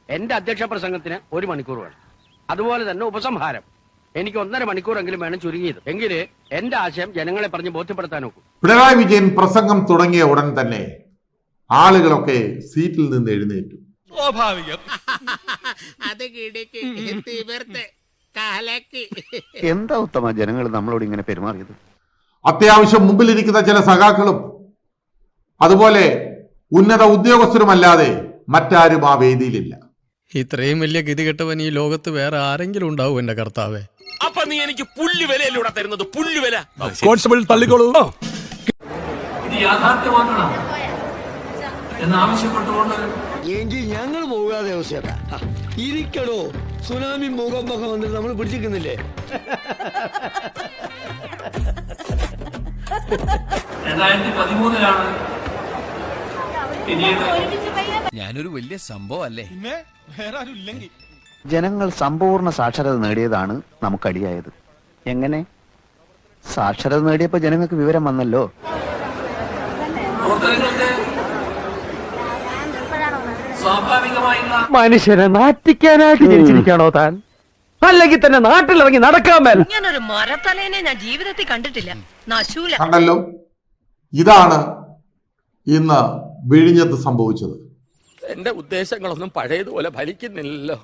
എന്റെ അധ്യക്ഷ പ്രസംഗത്തിന് 1 മണിക്കൂർ വേണം. അതുപോലെ തന്നെ ഉപസംഹാരം എനിക്ക് 1.5 മണിക്കൂറെങ്കിലും വേണം ചുരുങ്ങിയത്. എങ്കില് എന്റെ ആശയം ജനങ്ങളെ പറഞ്ഞ് ബോധ്യപ്പെടുത്താൻ നോക്കും. പിണറായി വിജയൻ പ്രസംഗം തുടങ്ങിയ ഉടൻ തന്നെ ആളുകളൊക്കെ സീറ്റിൽ നിന്ന് എഴുന്നേറ്റു. സ്വാഭാവികം. എന്താ ഉത്തമ ജനങ്ങൾ നമ്മളോട് ഇങ്ങനെ പെരുമാറിയത്? അത്യാവശ്യം മുമ്പിലിരിക്കുന്ന ചില സഖാക്കളും അതുപോലെ ഉന്നത ഉദ്യോഗസ്ഥരുമല്ലാതെ മറ്റാരും ആ വേദിയിലില്ല. ഇത്രയും വലിയ ഗതികെട്ടവൻ ഈ ലോകത്ത് വേറെ ആരെങ്കിലും ഉണ്ടാവും എന്റെ കർത്താവേ? അപ്പൊ നീ എനിക്ക് പുല്ലുവിലൂടെ തരുന്നത് പുല്ലുവില. കോൺസ്റ്റബിൾ തള്ളിക്കോളൂ. ഇത് യാഥാർത്ഥ്യമാക്കണം എന്നാവശ്യപ്പെട്ടുകൊണ്ട് എങ്കിൽ ഞങ്ങൾ പോകാതെ ഇരിക്കണോ? സുനാമി ഭൂകമ്പൊക്കെ വന്നിട്ട് നമ്മൾ പിടിച്ചിരിക്കുന്നില്ലേ? 2013 പിന്നീട് ഞാനൊരു വലിയ സംഭവം അല്ലേ? വേറെ ആരും ഇല്ലെങ്കിൽ ജനങ്ങൾ സമ്പൂർണ്ണ സാക്ഷരത നേടിയതാണ് നമുക്കടിയായത്. എങ്ങനെ? സാക്ഷരത നേടിയപ്പോ ജനങ്ങൾക്ക് വിവരം വന്നല്ലോ. സ്വാഭാവികമായുള്ള മനുഷ്യനെ നാറ്റിക്കാനായിട്ട് ജനിച്ചിരിക്കണോ താൻ? അല്ലെങ്കിൽ തന്നെ നാട്ടിലിറങ്ങി നടക്കാൻ മേല. ഞാനൊരു മരത്തലേനെ ഞാൻ ജീവിതത്തിൽ കണ്ടിട്ടില്ല. നശൂല. കണ്ടല്ലോ, ഇതാണ് ഇന്ന് വിഴിഞ്ഞത്ത് സംഭവിച്ചത്. എന്റെ ഉദ്ദേശങ്ങളൊന്നും പഴയതുപോലെ ഫലിക്കുന്നില്ലല്ലോ.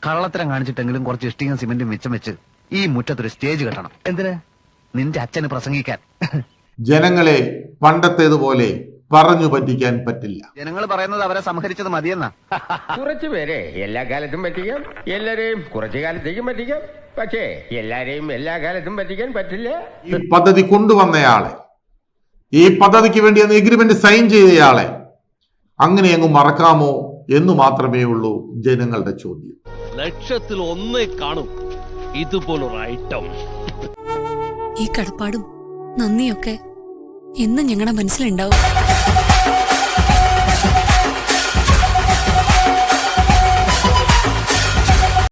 കള്ളത്തരം കാണിച്ചിട്ടെങ്കിലും കുറച്ച് ഇഷ്ടിയും സിമെന്റും മിച്ചം വെച്ച് ഈ മുറ്റത്തൊരു സ്റ്റേജ് കെട്ടണം. എന്തിന്? നിന്റെ അച്ഛന് പ്രസംഗിക്കാൻ. ജനങ്ങളെ പണ്ടത്തേതുപോലെ പറഞ്ഞു പറ്റിക്കാൻ പറ്റില്ല. ജനങ്ങൾ പറയുന്നത് അവരെ സംഹരിച്ചത് മതിയെന്നാ. കുറച്ചു പേരെ എല്ലാ കാലത്തും പറ്റിക്കാം, എല്ലാരെയും കുറച്ചു കാലത്തേക്കും പറ്റിക്കാം. പക്ഷേ എല്ലാരെയും എല്ലാ കാലത്തും പറ്റിക്കാൻ പറ്റില്ല. ഈ പദ്ധതി കൊണ്ടുവന്നയാളെ, ഈ പദ്ധതിക്ക് വേണ്ടി അന്ന് എഗ്രിമെന്റ് സൈൻ ചെയ്തയാളെ അങ്ങനെ അങ്ങ് മറക്കാമോ എന്ന് മാത്രമേ ഉള്ളൂ ജനങ്ങളുടെ ചോദ്യം. ലക്ഷത്തിൽ ഒന്നേ കാണും ഇതുപോലൊരു ഐറ്റം. ഈ കടപ്പാടും നന്ദിയൊക്കെ എന്നും ഞങ്ങളുടെ മനസ്സിലുണ്ടാവും.